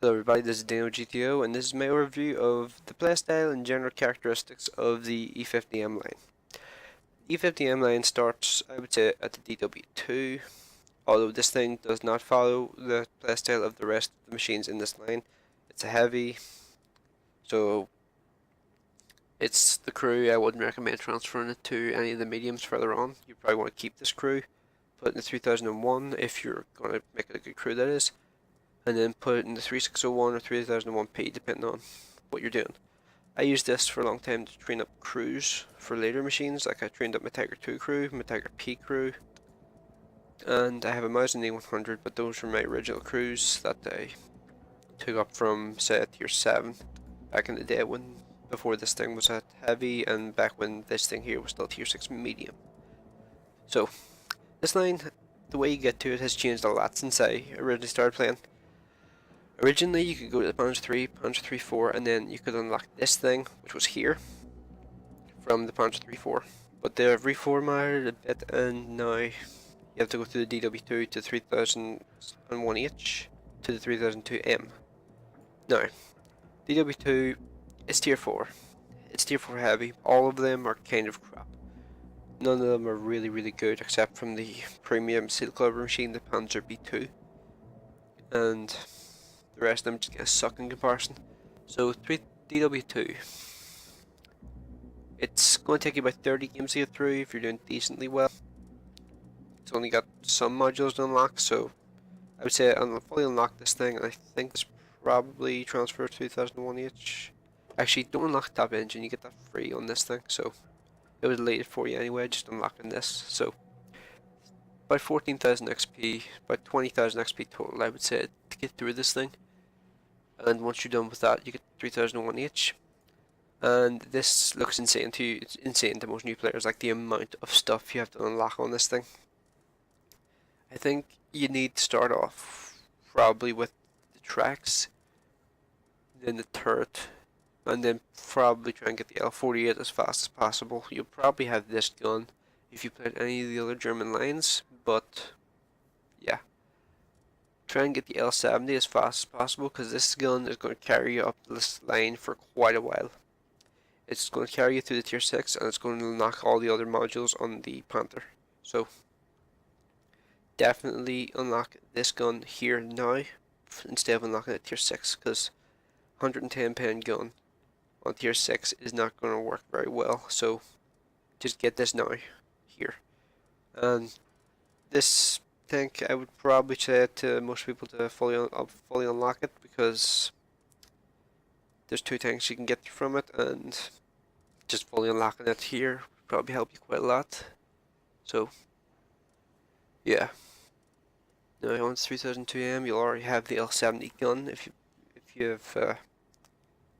Hello everybody, this is Dino GTO, and this is my overview of the playstyle and general characteristics of the E50M line. E50M line starts, I would say, at the DW2, although this thing does not follow the playstyle of the rest of the machines in this line. It's a heavy, so it's the crew. I wouldn't recommend transferring it to any of the mediums further on. You probably want to keep this crew, put it in the 3001 if you're going to make it a good crew, that is, and then put it in the 3601 or 3001P depending on what you're doing. I used this for a long time to train up crews for later machines, like I trained up my Tiger 2 crew, my Tiger P crew, and I have a Mouse and A100, but those were my original crews that I took up from, say, tier 7 back in the day before this thing was at heavy and back when this thing here was still tier 6 medium. So, this line, the way you get to it has changed a lot since I originally started playing. Originally, you could go to the Panzer 3, Panzer 3-4, and then you could unlock this thing, which was here, from the Panzer 3-4. But they've reformatted a bit, and now you have to go through the DW2 to 3001H to the 3002M. Now, DW2 is tier 4. It's tier 4 heavy. All of them are kind of crap. None of them are really good, except from the premium Steel Clubber machine, the Panzer B2. And the rest of them just get suck in comparison. So DW2, it's going to take you about 30 games to get through if you're doing decently well. It's only got some modules to unlock, so I would say I'll fully unlock this thing, and I think this probably transfers to 2001H. Actually, don't unlock top engine, you get that free on this thing, so it was deleted for you anyway, just unlocking this. So about 14,000 XP, about 20,000 XP total, I would say, to get through this thing. And once you're done with that, you get 3001H. And this looks insane to you. It's insane to most new players, like the amount of stuff you have to unlock on this thing. I think you need to start off probably with the tracks, then the turret, and then probably try and get the L48 as fast as possible. You'll probably have this gun if you played any of the other German lines, but yeah. Try and get the L70 as fast as possible, because this gun is going to carry you up this line for quite a while. It's going to carry you through the tier 6, and it's going to unlock all the other modules on the Panther. So definitely unlock this gun here now instead of unlocking it tier 6, because 110 pound gun on tier 6 is not going to work very well. So just get this now here. And this tank, I would probably say to most people to fully unlock it, because there's 2 tanks you can get from it, and just fully unlocking it here would probably help you quite a lot. So yeah. Now on 3002M, you'll already have the L70 gun if you've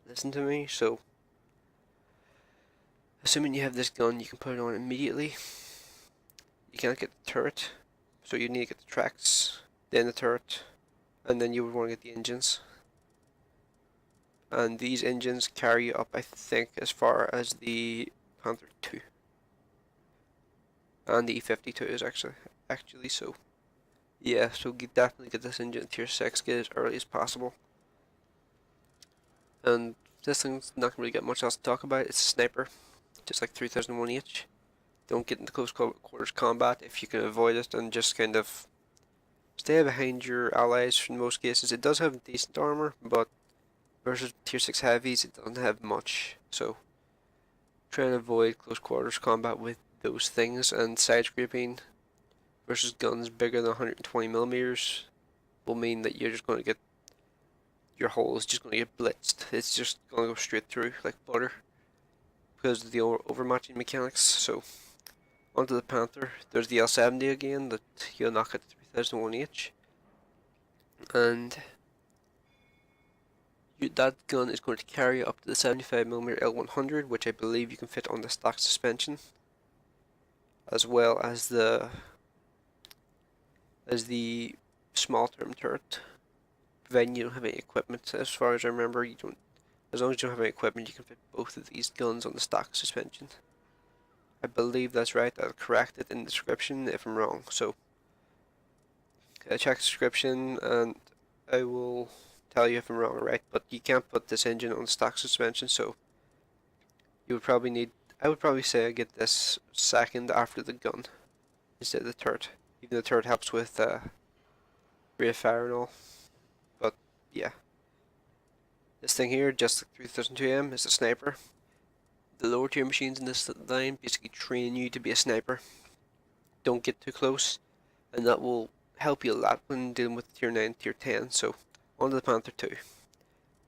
listened to me. So assuming you have this gun, you can put it on immediately. You can't get the turret, so you need to get the tracks, then the turret, and then you would want to get the engines. And these engines carry you up, I think, as far as the Panther 2. And the E52 is actually so. Yeah, so definitely get this engine tier 6, get it as early as possible. And this thing's not really got much else to talk about. It's a sniper, just like 3001H. Don't get into close quarters combat if you can avoid it, and just kind of stay behind your allies in most cases. It does have decent armor, but versus tier 6 heavies, it doesn't have much. So try and avoid close quarters combat with those things, and side scraping versus guns bigger than 120mm will mean that you're just going to get, your hole is just going to get blitzed. It's just going to go straight through like butter because of the overmatching mechanics. So onto the Panther. There's the L70 again that you'll knock at 3001H, and that gun is going to carry up to the 75mm L100, which I believe you can fit on the stock suspension, as well as the small term turret, providing you don't have any equipment. As far as I remember, you don't. As long as you don't have any equipment, you can fit both of these guns on the stock suspension. I believe that's right. I'll correct it in the description if I'm wrong. So check the description, and I will tell you if I'm wrong or right, but you can't put this engine on stock suspension, so you would probably need, I would probably say I get this second after the gun instead of the third. Even the third helps with rate of fire and all, but yeah. This thing here, just 3002M, is a sniper. The lower tier machines in this line basically train you to be a sniper. Don't get too close, and that will help you a lot when dealing with tier 9, tier 10. So, on to the Panther 2.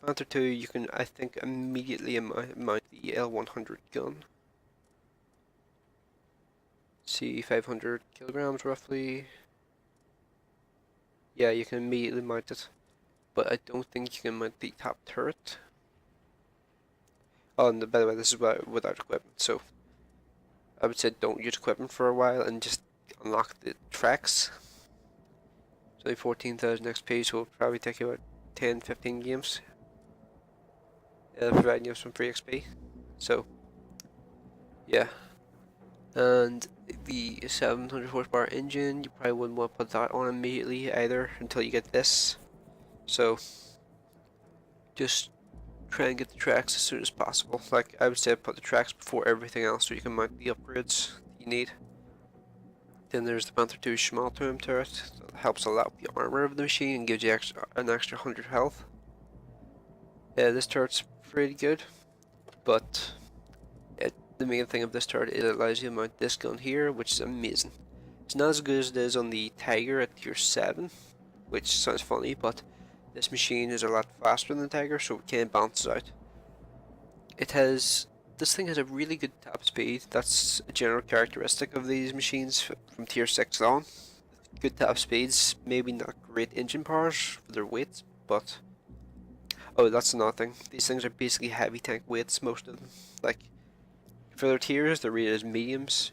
Panther 2, you can, I think, immediately mount the L100 gun. See, 500 kilograms roughly. Yeah, you can immediately mount it, but I don't think you can mount the top turret. Oh, and by the way, this is without equipment, so I would say don't use equipment for a while and just unlock the tracks. It's only 14,000 XP, so it'll probably take you about 10-15 games, providing you have some free XP. So, yeah. And the 700 horsepower engine, you probably wouldn't want to put that on immediately either until you get this. So, just try and get the tracks as soon as possible. Like, I would say put the tracks before everything else so you can mount the upgrades you need. Then there's the Panther 2 small tomb turret. That helps a lot with the armor of the machine and gives you an extra 100 health. Yeah, this turret's pretty good, but the main thing of this turret is it allows you to mount this gun here, which is amazing. It's not as good as it is on the Tiger at tier 7, which sounds funny, but this machine is a lot faster than the Tiger, so it kind of balances out. This thing has a really good top speed. That's a general characteristic of these machines from tier 6 on. Good top speeds, maybe not great engine powers for their weight, but... Oh, that's another thing. These things are basically heavy tank weights, most of them. Like, for their tiers, they're rated as mediums,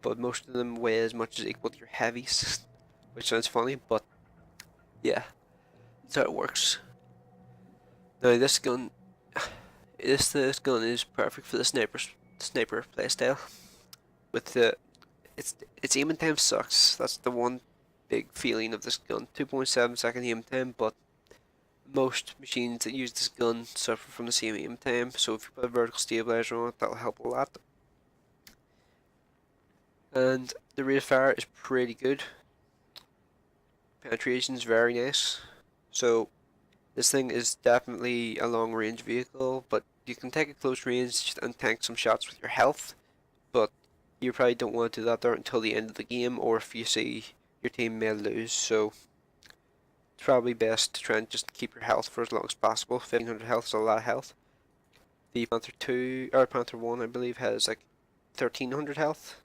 but most of them weigh as much as equal to your heavies, which sounds funny, but yeah, that's how it works. Now this gun, this gun is perfect for the sniper playstyle. With the its aiming time sucks. That's the one big feeling of this gun. 2.7 second aim time, but most machines that use this gun suffer from the same aim time. So if you put a vertical stabilizer on it, that'll help a lot. And the rate of fire is pretty good. Penetration is very nice. So this thing is definitely a long range vehicle, but you can take a close range and tank some shots with your health, but you probably don't want to do that there until the end of the game, or if you see your team may lose, so it's probably best to try and just keep your health for as long as possible. 1500 health is a lot of health. The Panther 2, or Panther 1 I believe has like 1300 health.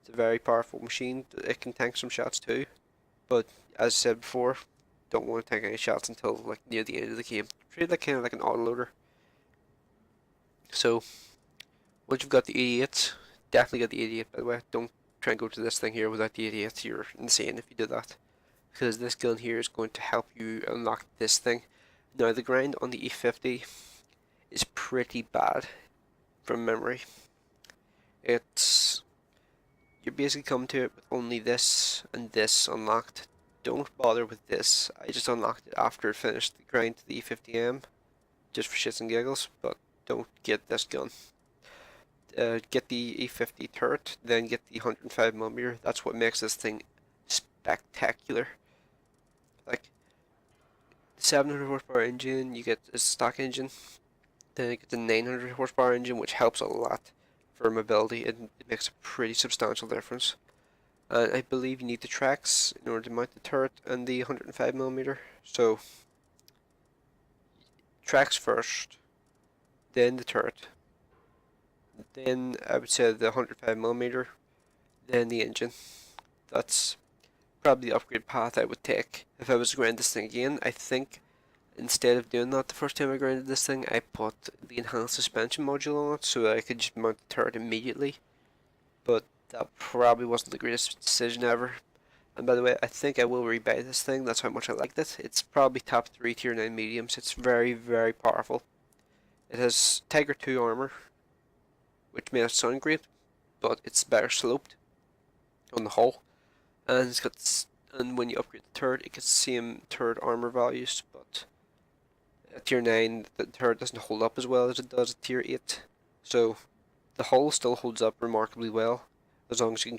It's a very powerful machine. It can tank some shots too, but as I said before, don't want to take any shots until like near the end of the game. Treat it like kind of like an autoloader. So once you've got the 88, definitely get the 88 by the way. Don't try and go to this thing here without the 88. You're insane if you do that, because this gun here is going to help you unlock this thing. Now the grind on the E50 is pretty bad from memory. You basically come to it with only this and this unlocked. Don't bother with this. I just unlocked it after it finished the grind to the E50M, just for shits and giggles, but don't get this gun. Get the E50 turret, then get the 105mm. That's what makes this thing spectacular. Like, the 700 horsepower engine, you get a stock engine, then you get the 900 horsepower engine, which helps a lot for mobility. It makes a pretty substantial difference. And I believe you need the tracks in order to mount the turret and the 105mm. So, tracks first, then the turret, then I would say the 105mm, then the engine. That's probably the upgrade path I would take if I was to grind this thing again. I think instead of doing that the first time I grinded this thing, I put the enhanced suspension module on it so that I could just mount the turret immediately. But that probably wasn't the greatest decision ever. And by the way, I think I will rebuy this thing. That's how much I liked it. It's probably top 3 tier 9 mediums. It's very, very powerful. It has Tiger 2 armor, which may not sound great, but it's better sloped on the hull. And it's got and when you upgrade the turret, it gets the same turret armor values, but at tier 9, the turret doesn't hold up as well as it does at tier 8. So the hull still holds up remarkably well, as long as you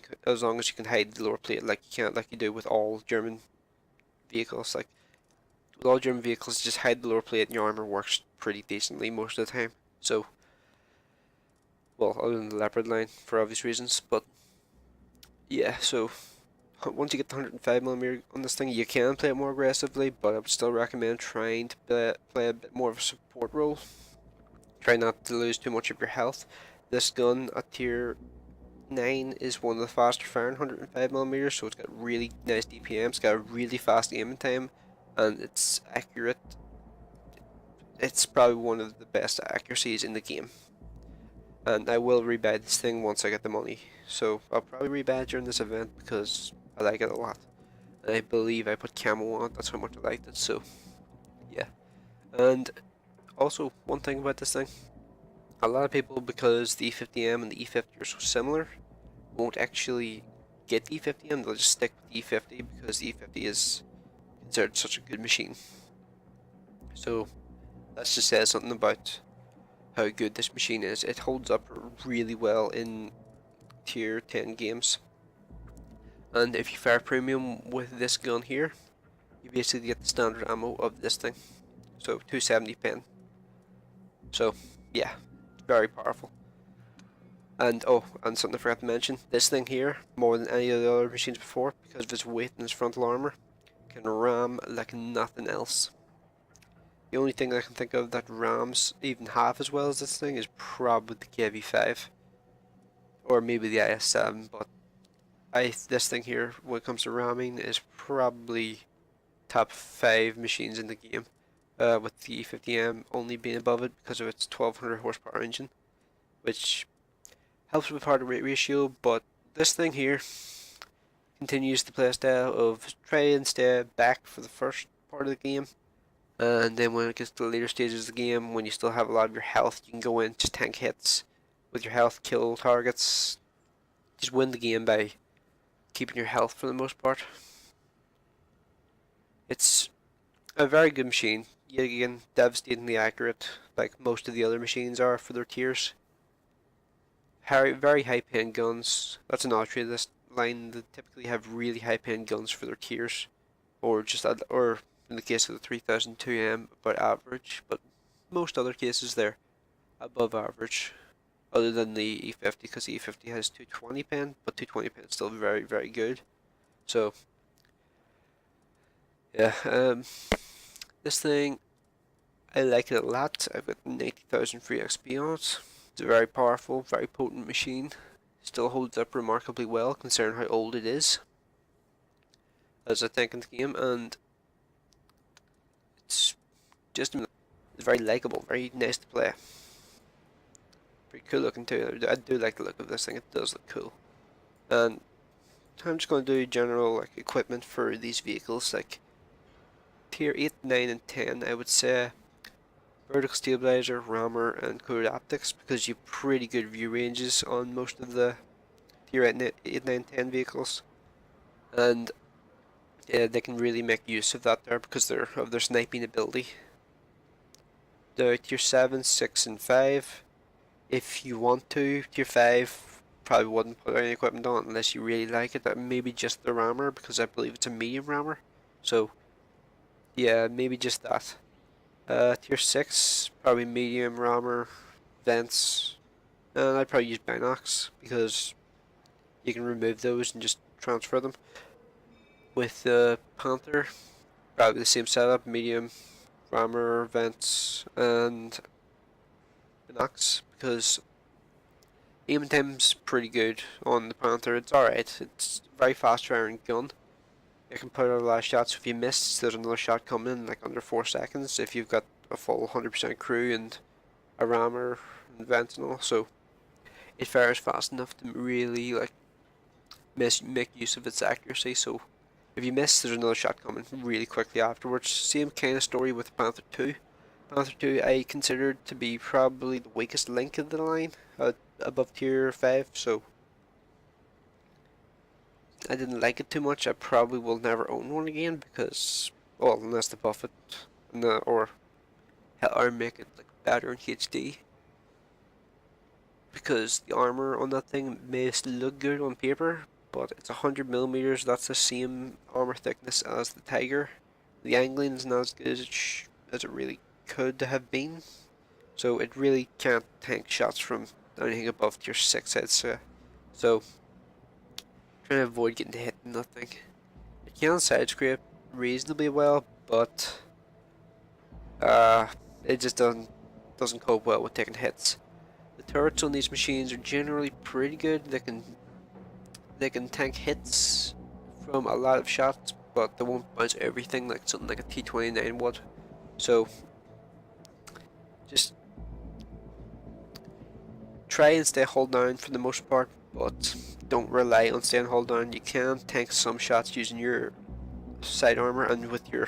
can hide the lower plate like you do with all German vehicles. Like with all German vehicles, just hide the lower plate and your armor works pretty decently most of the time. So, well, other than the Leopard line for obvious reasons, but yeah. So once you get the 105mm on this thing, you can play it more aggressively, but I would still recommend trying to play a bit more of a support role. Try not to lose too much of your health. This gun at tier 9 is one of the faster firing 105mm, so it's got really nice DPM, it's got a really fast aiming time, and it's accurate. It's probably one of the best accuracies in the game. And I will rebuy this thing once I get the money. So I'll probably rebuy it during this event because I like it a lot. And I believe I put camo on it, that's how much I liked it, so yeah. And also, one thing about this thing, a lot of people, because the E50M and the E50 are so similar, won't actually get the E50M, they'll just stick with the E50 because the E50 is considered such a good machine. So that just says something about how good this machine is. It holds up really well in tier 10 games. And if you fire premium with this gun here, you basically get the standard ammo of this thing. So 270 pen. So yeah, very powerful. And oh, and something I forgot to mention, this thing here, more than any of the other machines before, because of its weight and its frontal armor, can ram like nothing else. The only thing I can think of that rams even half as well as this thing is probably the KV5. Or maybe the IS-7, but this thing here, when it comes to ramming, is probably top 5 machines in the game. With the E50M only being above it because of its 1200 horsepower engine, which helps with heart rate ratio, but this thing here continues the playstyle of try and stay back for the first part of the game, and then when it gets to the later stages of the game, when you still have a lot of your health, you can go in, just tank hits with your health, kill targets, just win the game by keeping your health for the most part. It's a very good machine, yet again, devastatingly accurate, like most of the other machines are for their tiers. Very high paying guns. That's another trait of this line. They typically have really high paying guns for their tiers, or or in the case of the 3002M, about average. But most other cases they're above average, other than the E50, because the E50 has 220 pen, but 220 pen is still very good. So yeah, this thing I like it a lot. I've got 90,000 free XP on it. It's a very powerful, very potent machine. Still holds up remarkably well considering how old it is, as I think in the game, and it's very likable, very nice to play. Pretty cool looking too. I do like the look of this thing. It does look cool. And I'm just going to do general like equipment for these vehicles, like tier 8, 9, and 10. I would say vertical stabilizer, rammer, and coded optics, because you have pretty good view ranges on most of the tier 8, 9, 10 vehicles, and they can really make use of that there because of their sniping ability. The tier 7, 6, and 5, if you want to, tier 5 probably wouldn't put any equipment on unless you really like it. Maybe just the rammer, because I believe it's a medium rammer. So yeah, maybe just that. Tier 6, probably medium rammer, vents, and I'd probably use binocs because you can remove those and just transfer them. With the Panther, probably the same setup, medium rammer, vents, and binocs, because aiming time's pretty good on the Panther. It's alright, it's a very fast firing gun. You can put out a lot of shots. If you miss, there's another shot coming in like under 4 seconds if you've got a full 100% crew and a rammer and vents and all. So it fires fast enough to really like make use of its accuracy. So if you miss, there's another shot coming really quickly afterwards. Same kind of story with Panther 2. Panther 2 I considered to be probably the weakest link of the line, above tier 5. So I didn't like it too much. I probably will never own one again because, well, unless they buff it or make it like better in HD. Because the armor on that thing may look good on paper, but it's 100 millimeters. That's the same armor thickness as the Tiger. The angling is not as good as it really could have been, so it really can't tank shots from anything above tier 6, I'd say. So, trying to avoid getting hit in that thing. It can side scrape reasonably well, but it just doesn't cope well with taking hits. The turrets on these machines are generally pretty good. They can tank hits from a lot of shots, but they won't bounce everything like something like a T29 would. So just try and stay hold down for the most part, but don't rely on staying hold down. You can tank some shots using your side armor and with your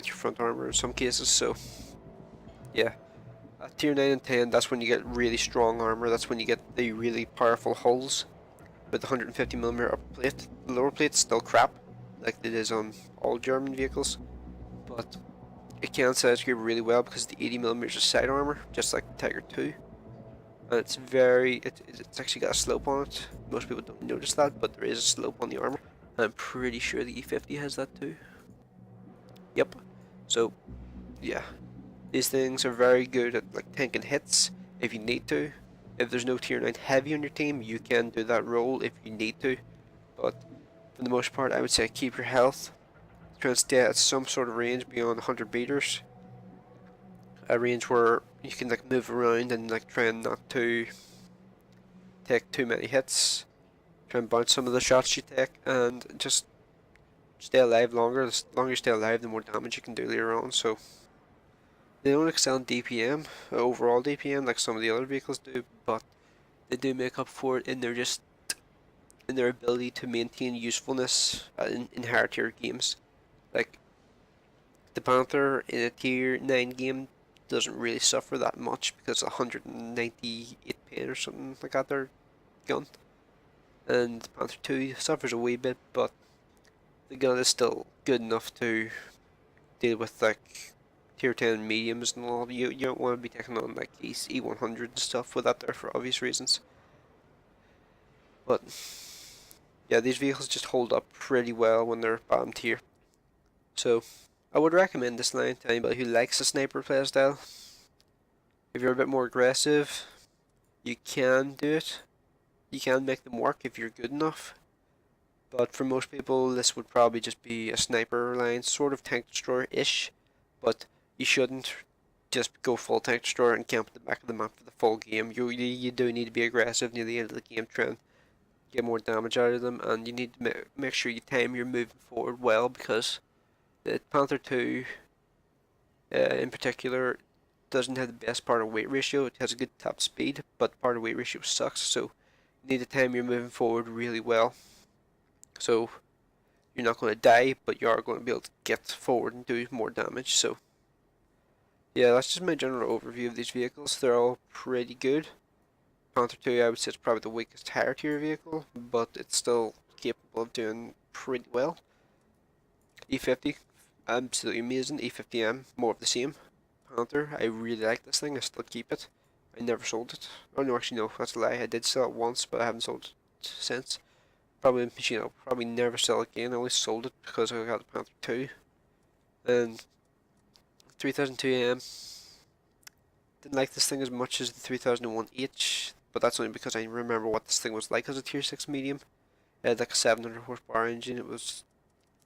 front armor in some cases. So yeah. At tier 9 and 10, that's when you get really strong armor. That's when you get the really powerful hulls with the 150mm upper plate. The lower plate's still crap, like it is on all German vehicles, but it can side scrape really well because the 80mm of side armor, just like the Tiger 2. And it's actually got a slope on it. Most people don't notice that, but there is a slope on the armor. I'm pretty sure the E50 has that too. Yep. So, yeah. These things are very good at like tanking hits if you need to. If there's no tier 9 heavy on your team, you can do that role if you need to. But for the most part, I would say keep your health. Try and stay at some sort of range beyond 100 meters. A range where you can like move around and like try and not to take too many hits. Try and bounce some of the shots you take and just stay alive longer. The longer you stay alive, the more damage you can do later on. So they don't excel in DPM, overall DPM, like some of the other vehicles do, but they do make up for it in their ability to maintain usefulness in higher tier games. Like the Panther in a tier 9 game doesn't really suffer that much because 198 pain or something like that their gun. And the Panther 2 suffers a wee bit, but the gun is still good enough to deal with like tier 10 mediums and all. You don't want to be taking on like these E100 and stuff with that there for obvious reasons. But yeah, these vehicles just hold up pretty well when they're bottom tier. So I would recommend this line to anybody who likes a sniper playstyle. If you're a bit more aggressive, you can do it. You can make them work if you're good enough. But for most people, this would probably just be a sniper line, sort of tank destroyer-ish. But you shouldn't just go full tank destroyer and camp at the back of the map for the full game. You do need to be aggressive near the end of the game, try and get more damage out of them, and you need to make sure you time your moving forward well, because the Panther 2 in particular doesn't have the best part of weight ratio. It has a good top speed, but part of weight ratio sucks, so you need to time your moving forward really well. So you're not going to die, but you are going to be able to get forward and do more damage. So yeah, that's just my general overview of these vehicles. They're all pretty good. Panther 2, I would say, is probably the weakest higher tier vehicle, but it's still capable of doing pretty well. E50, absolutely amazing. E50M, more of the same. Panther, I really like this thing. I still keep it. I never sold it. Oh no, actually no, that's a lie. I did sell it once, but I haven't sold it since. Probably a machine I'll probably never sell again. I only sold it because I got the Panther 2. And 3002M, didn't like this thing as much as the 3001H, but that's only because I remember what this thing was like as a tier 6 medium. It had like a 700 horsepower engine. It was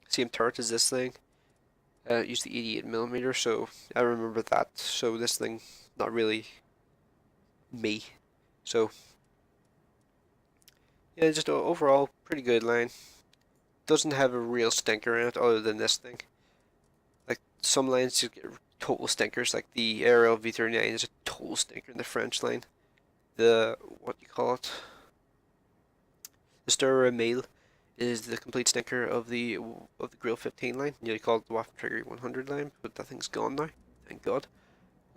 the same turret as this thing. It used the 88mm, so I remember that. So this thing, not really me. So yeah, just overall pretty good line. Doesn't have a real stinker in it other than this thing. Like some lines just get total stinkers, like the Aerial V39 is a total stinker in the French line. The what do you call it? The Stura Mail is the complete stinker of the Grill 15 line. You call it the Waffen Trigger 100 line, but that thing's gone now, thank God.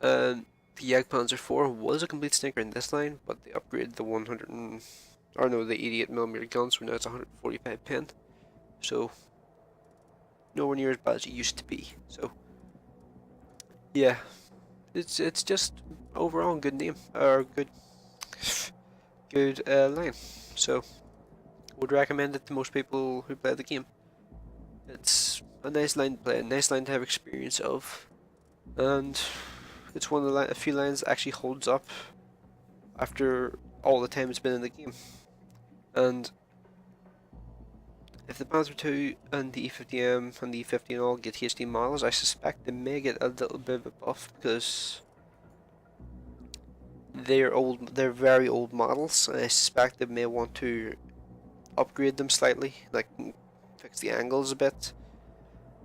And the Jagdpanzer 4 was a complete stinker in this line, but they upgraded the 100 or no, the 88mm guns, so now it's 145 pin. So nowhere near as bad as it used to be. So yeah, it's just overall good name or good line. So would recommend it to most people who play the game. It's a nice line to play, a nice line to have experience of, and it's one of the a few lines that actually holds up after all the time it's been in the game. And if the Panther 2 and the E50M and the E50 and all get HD models, I suspect they may get a little bit of a buff because they're very old models, and I suspect they may want to upgrade them slightly, like fix the angles a bit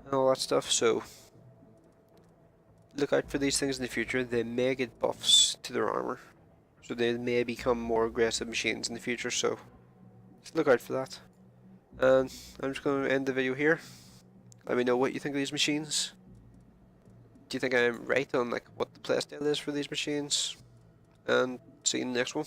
and all that stuff. So look out for these things in the future. They may get buffs to their armor, so they may become more aggressive machines in the future. So just look out for that. And I'm just going to end the video here. Let me know what you think of these machines. Do you think I'm right on like what the playstyle is for these machines? And see you in the next one.